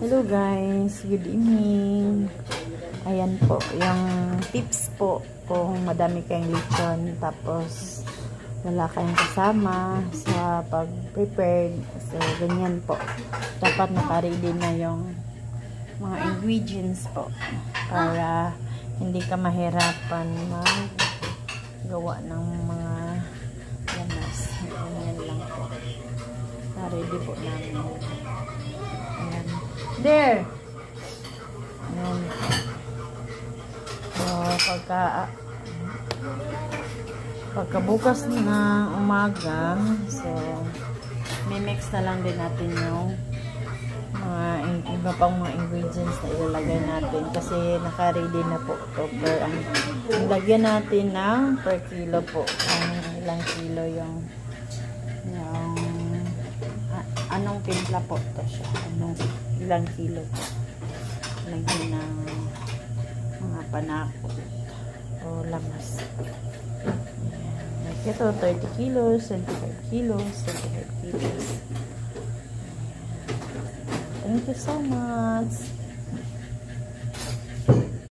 Hello guys, good evening. Ayan po, yung tips po kung madami kayong lechon tapos wala kayong kasama sa pag-prepare. So, ganyan po. Dapat naka-ready na yung mga ingredients po para hindi ka mahirapan magawa ng mga lamas. Ganyan lang po. Na-ready po namin. Ayan. There! Ayan. So, pagkabukas na umaga, so, mimix na lang din natin yung mga iba pang mga ingredients na ilalagay natin kasi naka-ready na po ito. Ang lagyan natin ng per kilo po. Ilang kilo yung anong timpla po ito siya. Ilang kilo po. Lagyan ng mga panako o lamas. Ito, 30 kilos, 25 kilos, 25 kilos. Thank you so much.